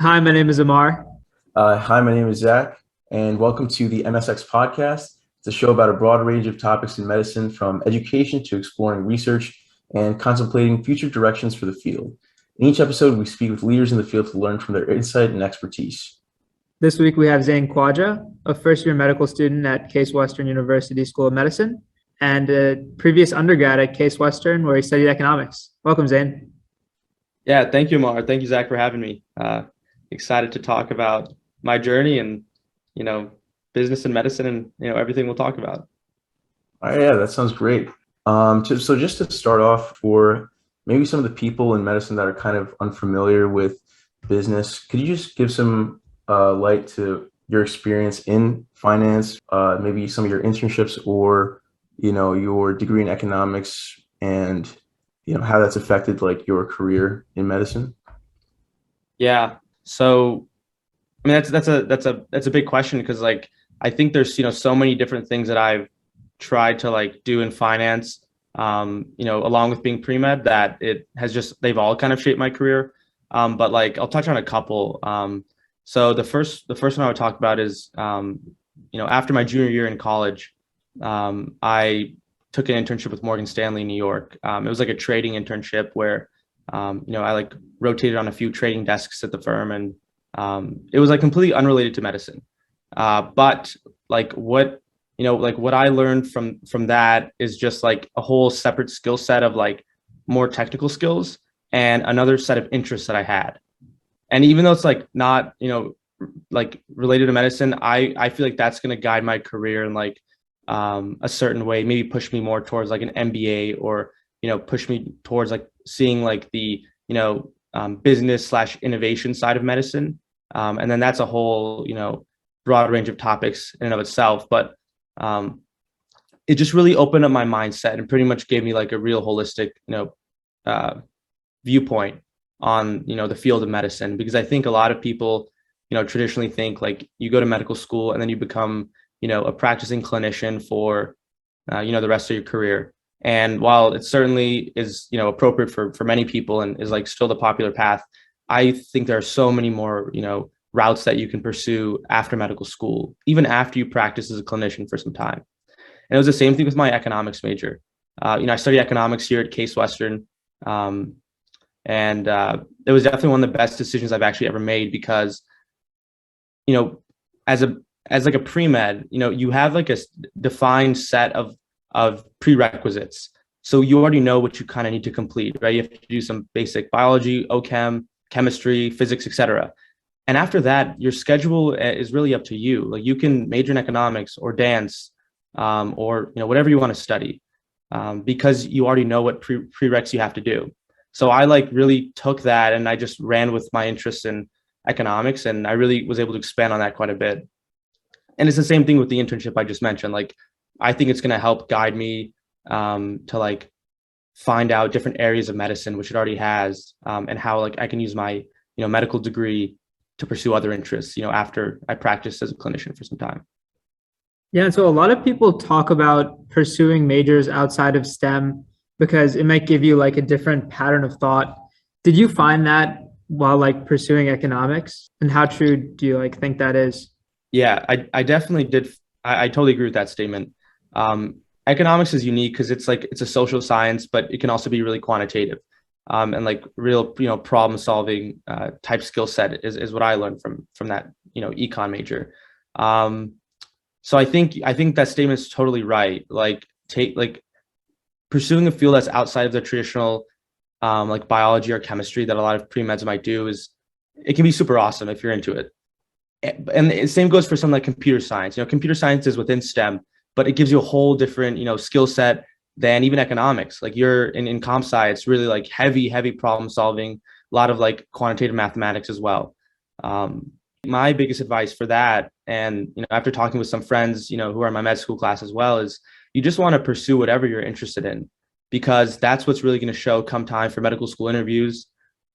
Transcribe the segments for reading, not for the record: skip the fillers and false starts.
Hi, my name is Amar. Hi, my name is Zach, and welcome to the MSX podcast. It's a show about a broad range of topics in medicine, from education to exploring research and contemplating future directions for the field. In each episode, we speak with leaders in the field to learn from their insight and expertise. This week we have Zain Khawaja, a first-year medical student at Case Western University School of Medicine, and a previous undergrad at Case Western where he studied economics. Welcome, Zain. Yeah, thank you, Mar. Thank you, Zach, for having me. Excited to talk about my journey and, you know, business and medicine and, everything we'll talk about. All right, yeah, that sounds great. So just to start off, for maybe some of the people in medicine that are kind of unfamiliar with business, could you just give some light to your experience in finance, maybe some of your internships or, your degree in economics and, how that's affected like your career in medicine? Yeah. So, I mean, that's a big question because I think there's, so many different things that I've tried to do in finance, along with being pre-med that they've all kind of shaped my career. But I'll touch on a couple. So the first one I would talk about is, after my junior year in college, I took an internship with Morgan Stanley in New York. It was like a trading internship where, I rotated on a few trading desks at the firm, and it was completely unrelated to medicine. But what I learned from that is just a whole separate skill set of more technical skills and another set of interests that I had. And even though it's not, related to medicine, I feel like that's going to guide my career in a certain way, maybe push me more towards an MBA, or push me towards seeing the business slash innovation side of medicine. And then that's a whole broad range of topics in and of itself. But it just really opened up my mindset and pretty much gave me a real holistic viewpoint on the field of medicine, because I think a lot of people traditionally think you go to medical school and then you become a practicing clinician for the rest of your career. And while it certainly is appropriate for many people and is still the popular path, I think there are so many more routes that you can pursue after medical school, even after you practice as a clinician for some time. And it was the same thing with my economics major. I studied economics here at Case Western, and it was definitely one of the best decisions I've actually ever made, because as a pre-med, you have a defined set of prerequisites. So you already know what you kind of need to complete, right? You have to do some basic biology, OChem, chemistry, physics, etc. And after that, your schedule is really up to you. You can major in economics or dance, or whatever you want to study, because you already know what prereqs you have to do. So I really took that and I just ran with my interest in economics, and I really was able to expand on that quite a bit. And it's the same thing with the internship I just mentioned. I think it's going to help guide me to find out different areas of medicine, which it already has, and how I can use my medical degree to pursue other interests after I practiced as a clinician for some time. Yeah, and so a lot of people talk about pursuing majors outside of STEM because it might give you a different pattern of thought. Did you find that while pursuing economics? And how true do you think that is? Yeah, I definitely did. I totally agree with that statement. Economics is unique because it's a social science, but it can also be really quantitative, and real problem solving type skill set is what I learned from that econ major. So I think that statement is totally right. Pursuing a field that's outside of the traditional biology or chemistry that a lot of pre-meds might do it can be super awesome if you're into it. And the same goes for something like computer science. Computer science is within STEM, but it gives you a whole different skill set than even economics. You're in comp sci, it's really heavy problem solving, a lot of quantitative mathematics as well. My biggest advice for that, and after talking with some friends who are in my med school class as well, is you just want to pursue whatever you're interested in, because that's what's really going to show come time for medical school interviews.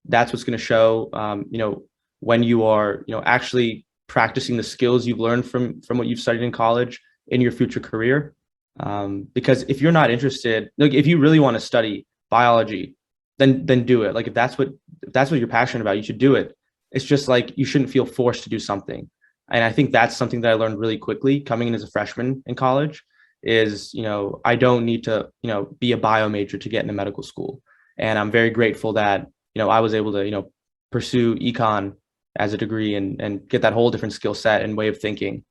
That's what's going to show when you are actually practicing the skills you've learned from what you've studied in college in your future career. Because if you're not interested, if you really want to study biology, then do it. If that's what you're passionate about, you should do it. it's just like you shouldn't feel forced to do something. And I think that's something that I learned really quickly coming in as a freshman in college is, I don't need to, be a bio major to get into medical school. And I'm very grateful that, I was able to, pursue econ as a degree and get that whole different skill set and way of thinking.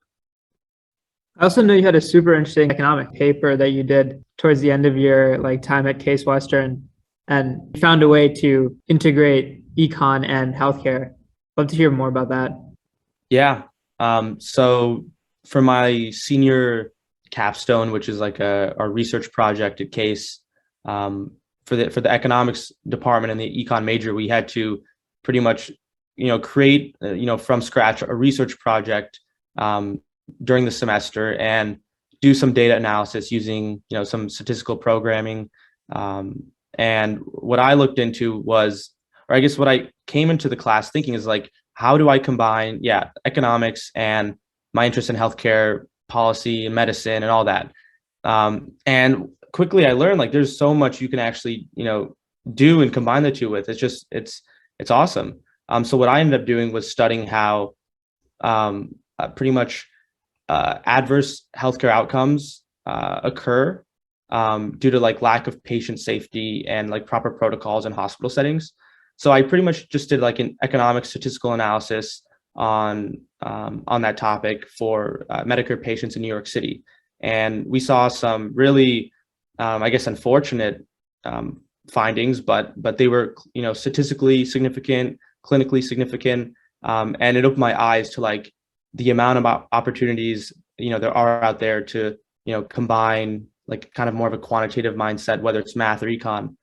I also know you had a super interesting economic paper that you did towards the end of your like time at Case Western, and you found a way to integrate econ and healthcare. Love to hear more about that. Yeah. So for my senior capstone, which is like a research project at Case, for the economics department and the econ major, we had to pretty much, create, from scratch a research project during the semester and do some data analysis using, some statistical programming. And what I looked into was, or I guess what I came into the class thinking is like, how do I combine, economics and my interest in healthcare policy and medicine and all that. And quickly I learned like there's so much you can actually, do and combine the two with. It's awesome. So what I ended up doing was studying how pretty much adverse healthcare outcomes occur due to like lack of patient safety and like proper protocols in hospital settings. So I pretty much just did like an economic statistical analysis on that topic for Medicare patients in New York City, and we saw some really, I guess, unfortunate findings, but they were statistically significant, clinically significant, and it opened my eyes to like the amount of opportunities there are out there to combine like kind of more of a quantitative mindset, whether it's math or econ,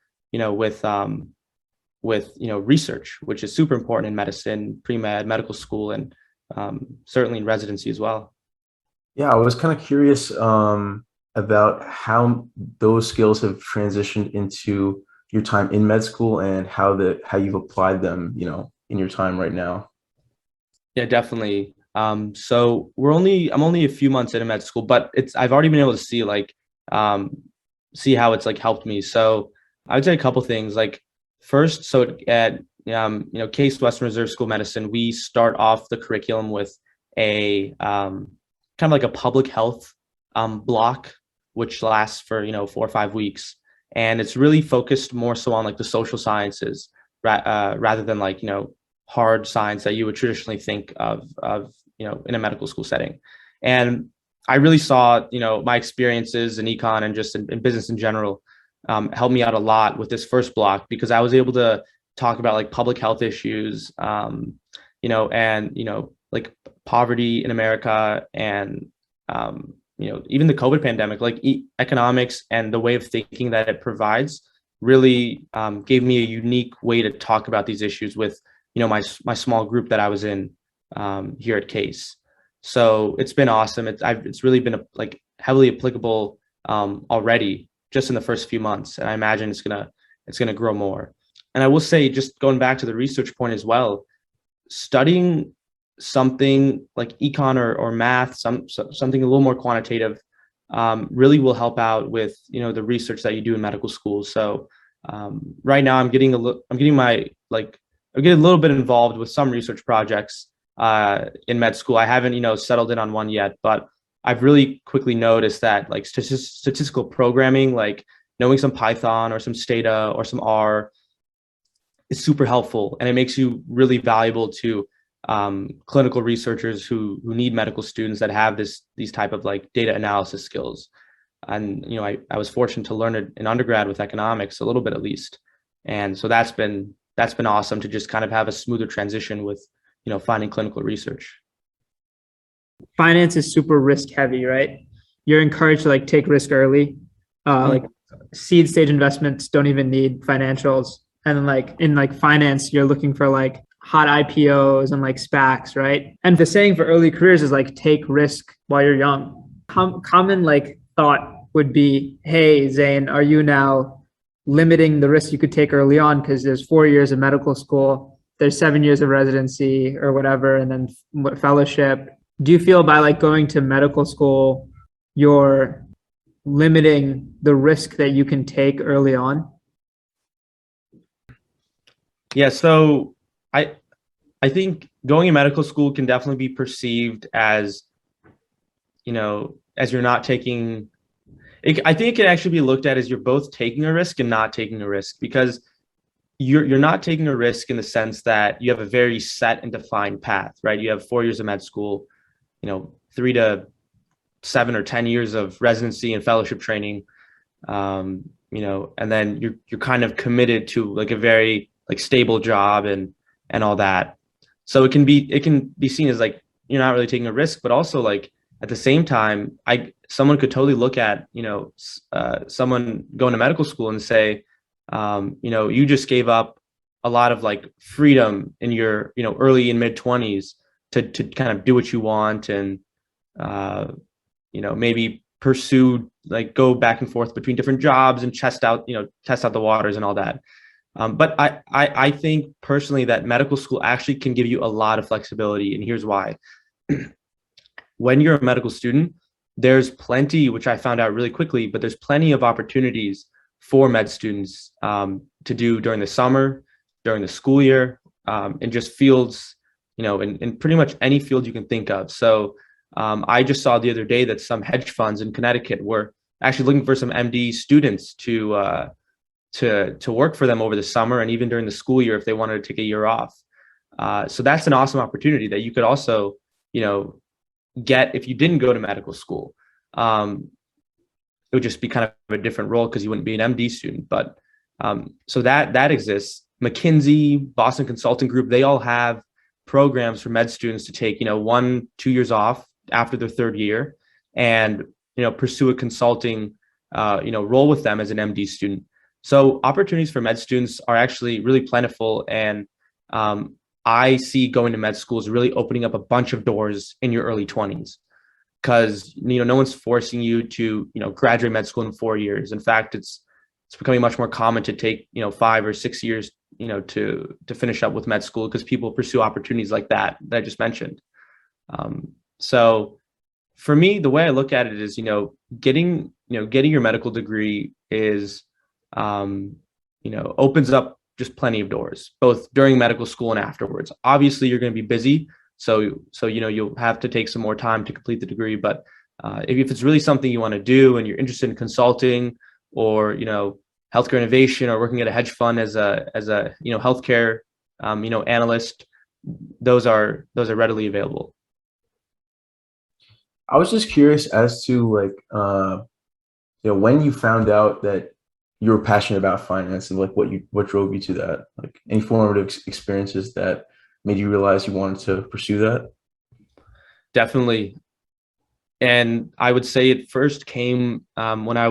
with research, which is super important in medicine, pre-med, medical school, and certainly in residency as well. Yeah, I was kind of curious about how those skills have transitioned into your time in med school and how you've applied them, in your time right now. Yeah, definitely. So I'm only a few months into med school, but I've already been able to see like see how it's like helped me. So I would say a couple things. Like first, so at Case Western Reserve School of Medicine, we start off the curriculum with a kind of like a public health block, which lasts for 4 or 5 weeks, and it's really focused more so on like the social sciences rather than like hard science that you would traditionally think of in a medical school setting. And I really saw my experiences in econ and just in business in general helped me out a lot with this first block, because I was able to talk about like public health issues, and like poverty in America, and even the COVID pandemic, like economics and the way of thinking that it provides really gave me a unique way to talk about these issues with my small group that I was in here at Case. So it's been awesome. It's really been like heavily applicable already just in the first few months, and I imagine it's gonna grow more. And I will say, just going back to the research point as well, studying something like econ or math, something a little more quantitative, really will help out with the research that you do in medical school. So right now I'm getting a little bit involved with some research projects in med school. I haven't settled in on one yet, but I've really quickly noticed that like statistical programming, like knowing some Python or some Stata or some R, is super helpful, and it makes you really valuable to clinical researchers who need medical students that have these type of like data analysis skills. And I was fortunate to learn it in undergrad with economics a little bit at least, and so that's been awesome to just kind of have a smoother transition with finding clinical research. Finance is super risk heavy, right? You're encouraged to like take risk early. Like seed stage investments don't even need financials. And then like in like finance, you're looking for like hot IPOs and like SPACs, right? And the saying for early careers is like take risk while you're young. Common like thought would be, hey, Zain, are you now limiting the risk you could take early on because there's 4 years of medical school, there's 7 years of residency or whatever, and then fellowship. Do you feel by like going to medical school, you're limiting the risk that you can take early on? Yeah, so I I think going to medical school can definitely be perceived as, as you're not taking it. I think it can actually be looked at as you're both taking a risk and not taking a risk, because you're not taking a risk in the sense that you have a very set and defined path, right? You have 4 years of med school, 3 to 7 or 10 years of residency and fellowship training, and then you're kind of committed to like a very like stable job and all that. So it can be seen as like you're not really taking a risk, but also like at the same time, someone could totally look at someone going to medical school and say, you just gave up a lot of like freedom in your early and mid 20s to kind of do what you want and maybe pursue, like go back and forth between different jobs and test out the waters and all that. But I think personally that medical school actually can give you a lot of flexibility, and here's why. When you're a medical student, there's plenty, which I found out really quickly, but there's plenty of opportunities for med students to do during the summer, during the school year, in just fields, in pretty much any field you can think of. So I just saw the other day that some hedge funds in Connecticut were actually looking for some MD students to work for them over the summer and even during the school year if they wanted to take a year off. So that's an awesome opportunity that you could also, get if you didn't go to medical school. It would just be kind of a different role because you wouldn't be an MD student. But so that exists. McKinsey, Boston Consulting Group, they all have programs for med students to take, 1-2 years off after their third year and, pursue a consulting, role with them as an MD student. So opportunities for med students are actually really plentiful. And I see going to med school is really opening up a bunch of doors in your early 20s because, no one's forcing you to, graduate med school in 4 years. In fact, it's becoming much more common to take, 5 or 6 years, to finish up with med school because people pursue opportunities like that I just mentioned. So for me, the way I look at it is, getting your medical degree is, opens up just plenty of doors, both during medical school and afterwards. Obviously, you're going to be busy. So you'll have to take some more time to complete the degree. But if it's really something you want to do and you're interested in consulting or, healthcare innovation or working at a hedge fund as a healthcare, analyst, those are readily available. I was just curious as to like, when you found out that you were passionate about finance and like what drove you to that, like any formative experiences that made you realize you wanted to pursue that? Definitely. And I would say it first came when I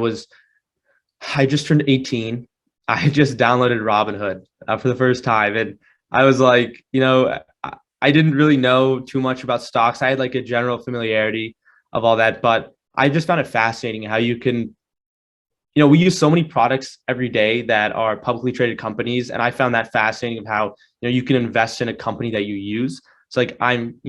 just turned 18. I just downloaded Robinhood for the first time. And I was like, I didn't really know too much about stocks. I had like a general familiarity of all that, but I just found it fascinating how you can, we use so many products every day that are publicly traded companies. And I found that fascinating of how, you can invest in a company that you use. So like I'm,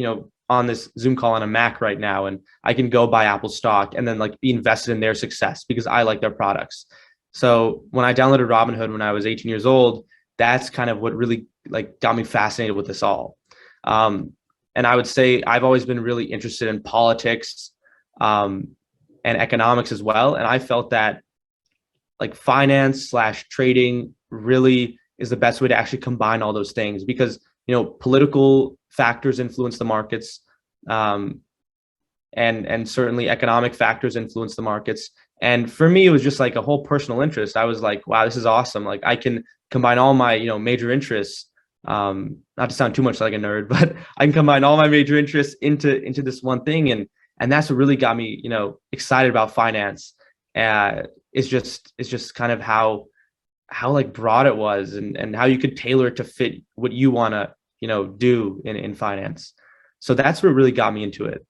on this Zoom call on a Mac right now, and I can go buy Apple stock and then like be invested in their success because I like their products. So when I downloaded Robinhood when I was 18 years old, that's kind of what really like got me fascinated with this all. And I would say I've always been really interested in politics and economics as well. And I felt that like finance/trading really is the best way to actually combine all those things because, political factors influence the markets, and certainly economic factors influence the markets. And for me, it was just like a whole personal interest. I was like, wow, this is awesome. Like I can combine all my, major interests, not to sound too much like a nerd, but I can combine all my major interests into this one thing. And that's what really got me, excited about finance. It's just kind of how like broad it was and how you could tailor it to fit what you want to, do in finance. So that's what really got me into it.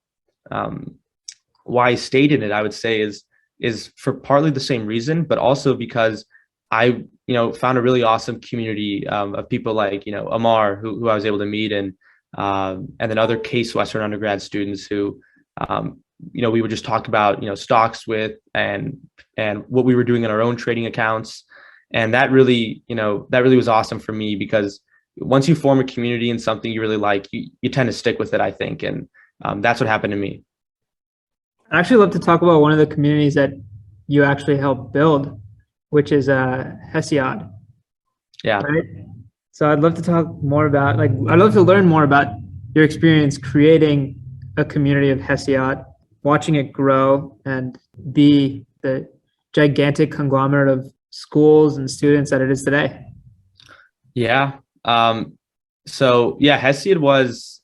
Why I stayed in it, I would say is for partly the same reason, but also because I, found a really awesome community of people like, Amar, who I was able to meet, and then other Case Western undergrad students who, we would just talk about, stocks with and what we were doing in our own trading accounts. And that really was awesome for me because once you form a community in something you really like, you tend to stick with it, I think. And that's what happened to me. I'd actually love to talk about one of the communities that you actually helped build, which is Hesiod, Yeah. right? So I'd love to talk more about, like, I'd love to learn more about your experience creating a community of Hesiod, watching it grow and be the gigantic conglomerate of schools and students that it is today. Yeah. So yeah, Hesiod was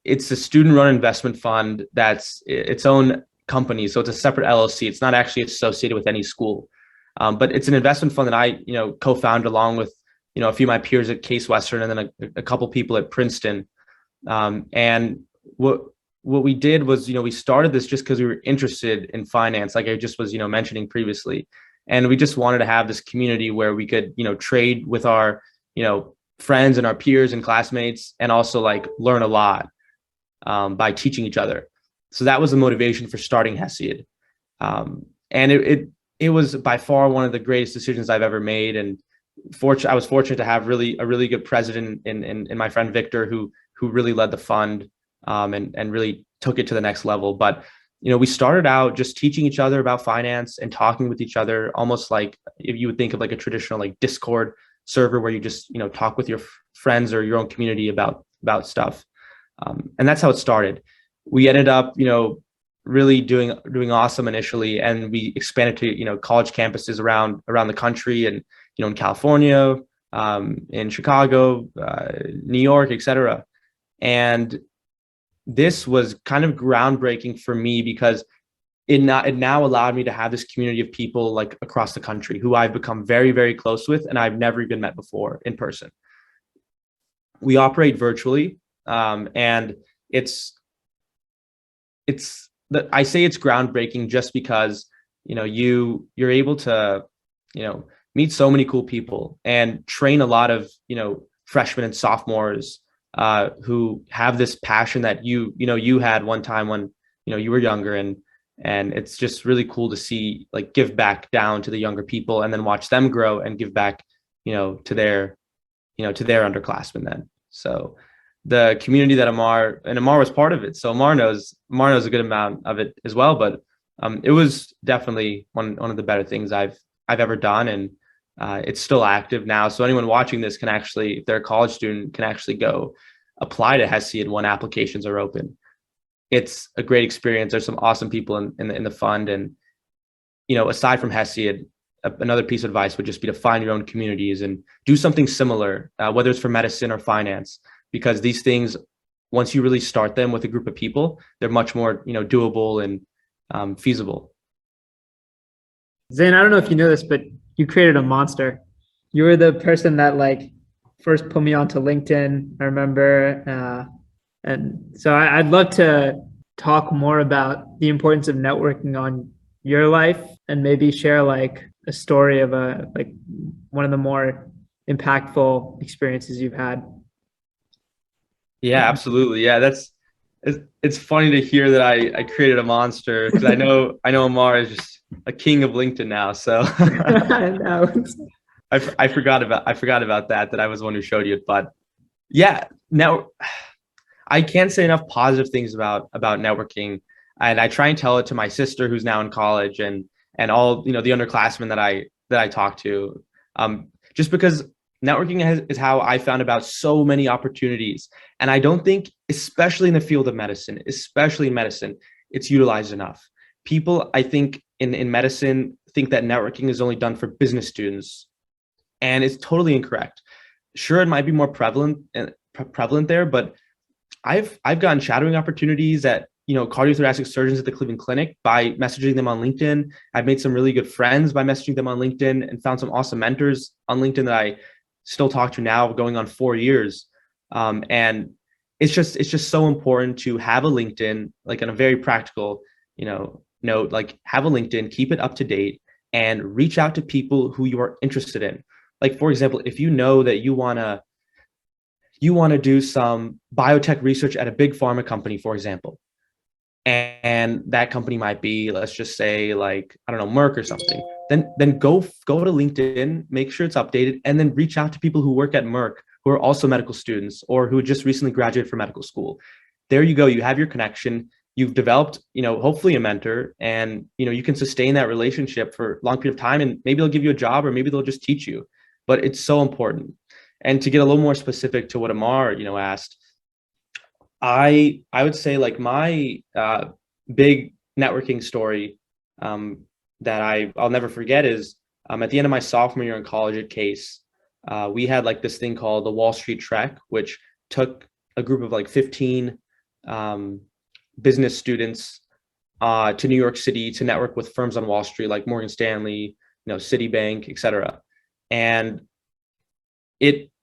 it's a student-run investment fund that's its own company. So it's a separate LLC. It's not actually associated with any school, but it's an investment fund that I, co-founded along with, a few of my peers at Case Western, and then a couple people at Princeton. And what we did was, we started this just because we were interested in finance, like I just was, mentioning previously. And we just wanted to have this community where we could, trade with our, friends and our peers and classmates, and also like learn a lot by teaching each other. So that was the motivation for starting Hesiod. And it was by far one of the greatest decisions I've ever made. And I was fortunate to have a really good president in my friend Victor, who really led the fund and really took it to the next level. But we started out just teaching each other about finance and talking with each other, almost like if you would think of like a traditional like Discord server where you just talk with your friends or your own community about stuff. And that's how it started. We ended up really doing awesome initially, and we expanded to college campuses around the country, and in California, in Chicago, New York, etc. And this was kind of groundbreaking for me because it now allowed me to have this community of people like across the country who I've become very, very close with, and I've never even met before in person. We operate virtually, and I say it's groundbreaking just because you're able to meet so many cool people and train a lot of freshmen and sophomores who have this passion that you had one time when you were younger, and it's just really cool to see, like, give back down to the younger people and then watch them grow and give back to their underclassmen then. So the community that Amar was part of it, so Amar knows a good amount of it as well, but it was definitely one of the better things I've ever done, and it's still active now. So anyone watching this can actually, if they're a college student, can actually go apply to Hesiod when applications are open. It's a great experience. There's some awesome people in the fund, and aside from Hesiod, another piece of advice would just be to find your own communities and do something similar, whether it's for medicine or finance, because these things, once you really start them with a group of people, they're much more doable and feasible. Zain, I don't know if you know this, but you created a monster. You were the person that like first put me onto LinkedIn, I remember. And so I'd love to talk more about the importance of networking on your life, and maybe share like a story of one of the more impactful experiences you've had. Yeah, absolutely. Yeah, it's funny to hear that I created a monster, because I know Amar is just a king of LinkedIn now. So I know. I forgot about that I was the one who showed you it. But yeah, now I can't say enough positive things about networking, and I try and tell it to my sister who's now in college, and all the underclassmen that I talk to, just because networking is how I found about so many opportunities. And I don't think, especially in the field of medicine, it's utilized enough. People, I think, in medicine think that networking is only done for business students, and it's totally incorrect. Sure, it might be more prevalent there, but I've gotten shadowing opportunities at cardiothoracic surgeons at the Cleveland Clinic by messaging them on LinkedIn. I've made some really good friends by messaging them on LinkedIn, and found some awesome mentors on LinkedIn that I still talk to now, going on 4 years. And it's just so important to have a LinkedIn, like on a very practical, note, like have a LinkedIn, keep it up to date, and reach out to people who you are interested in. Like, for example, if you know that you want to do some biotech research at a big pharma company, for example, and that company might be, let's just say, like, I don't know, Merck or something. then go to LinkedIn, make sure it's updated, and then reach out to people who work at Merck who are also medical students or who just recently graduated from medical school. There you go. You have your connection. You've developed, hopefully a mentor, and you can sustain that relationship for a long period of time, and maybe they'll give you a job or maybe they'll just teach you. But it's so important. And to get a little more specific to what Amar, asked, I would say like my big networking story that I'll never forget is at the end of my sophomore year in college at Case, we had like this thing called the Wall Street Trek, which took a group of like 15 business students to New York City to network with firms on Wall Street like Morgan Stanley, Citibank, et cetera. And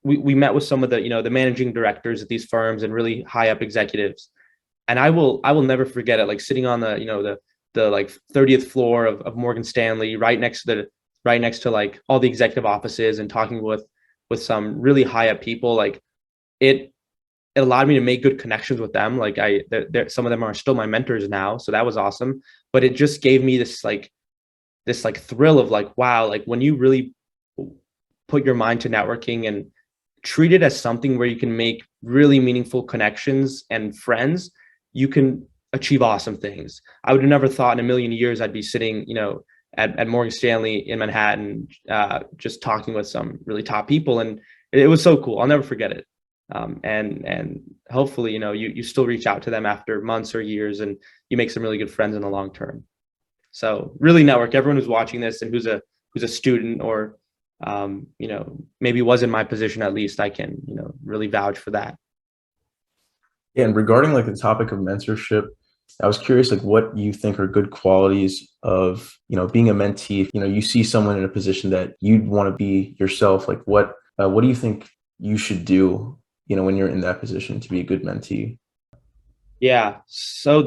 we met with some of the the managing directors at these firms and really high up executives. And I will never forget it, like sitting on the like 30th floor of Morgan Stanley, right next to like all the executive offices, and talking with some really high up people. Like it allowed me to make good connections with them. Like some of them are still my mentors now, so that was awesome. But it just gave me this thrill of like, wow, like when you really put your mind to networking and treat it as something where you can make really meaningful connections and friends, you can achieve awesome things. I would have never thought in a million years I'd be sitting, at Morgan Stanley in Manhattan, just talking with some really top people. And it was so cool. I'll never forget it. And hopefully, you still reach out to them after months or years, and you make some really good friends in the long term. So really network. Everyone who's watching this and who's a student or, maybe was in my position, at least I can, really vouch for that. Yeah, and regarding like the topic of mentorship, I was curious, like what you think are good qualities of, being a mentee. You see someone in a position that you'd want to be yourself. Like what do you think you should do, when you're in that position to be a good mentee? Yeah. So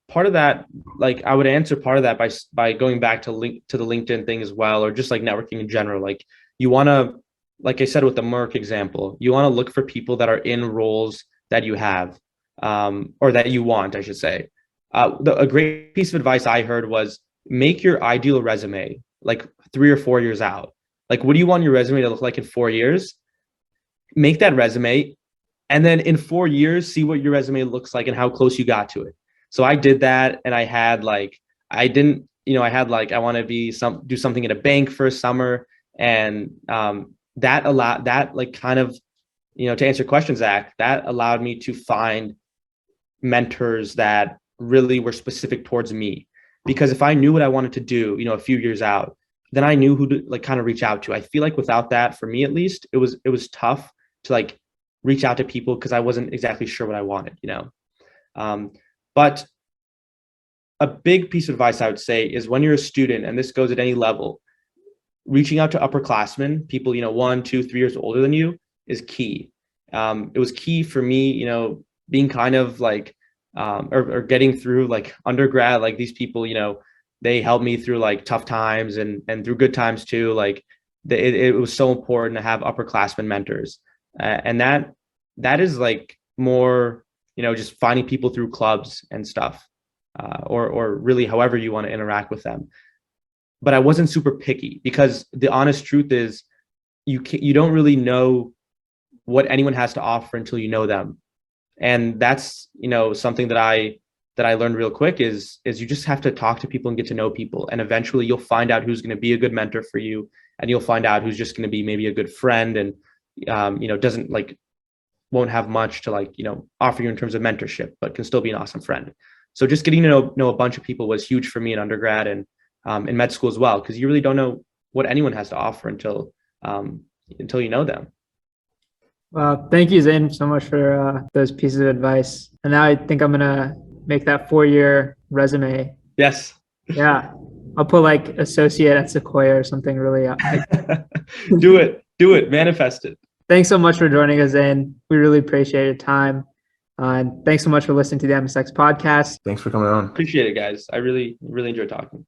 part of that, like I would answer part of that by going back to the LinkedIn thing as well, or just like networking in general. Like you want to, like I said with the Merck example, you want to look for people that are in roles that you have, or that you want, I should say. A great piece of advice I heard was make your ideal resume like 3 or 4 years out. Like, what do you want your resume to look like in 4 years? Make that resume, and then in 4 years, see what your resume looks like and how close you got to it. So I did that, and I had like, I want to do something at a bank for a summer, and that allowed that like kind of, to answer questions, Zach, that allowed me to find mentors that really were specific towards me. Because if I knew what I wanted to do, a few years out, then I knew who to like kind of reach out to. I feel like without that, for me at least, it was tough to like reach out to people because I wasn't exactly sure what I wanted, But a big piece of advice I would say is when you're a student, and this goes at any level, reaching out to upperclassmen, people, 1, 2, 3 years older than you, is key. It was key for me, being kind of like, or getting through like undergrad, like these people, they helped me through like tough times and through good times too. Like it was so important to have upperclassmen mentors. And that is like more, just finding people through clubs and stuff, or really however you want to interact with them. But I wasn't super picky, because the honest truth is you don't really know what anyone has to offer until you know them. And that's, something that I learned real quick is you just have to talk to people and get to know people. And eventually you'll find out who's going to be a good mentor for you. And you'll find out who's just going to be maybe a good friend and, doesn't like, won't have much to like, offer you in terms of mentorship, but can still be an awesome friend. So just getting to know a bunch of people was huge for me in undergrad and in med school as well, because you really don't know what anyone has to offer until you know them. Well, thank you, Zain, so much for those pieces of advice. And now I think I'm gonna make that 4-year resume. Yes. Yeah, I'll put like associate at Sequoia or something really. Do it, manifest it. Thanks so much for joining us, Zain. We really appreciate your time. And thanks so much for listening to the MSX podcast. Thanks for coming on. Appreciate it, guys. I really, really enjoyed talking.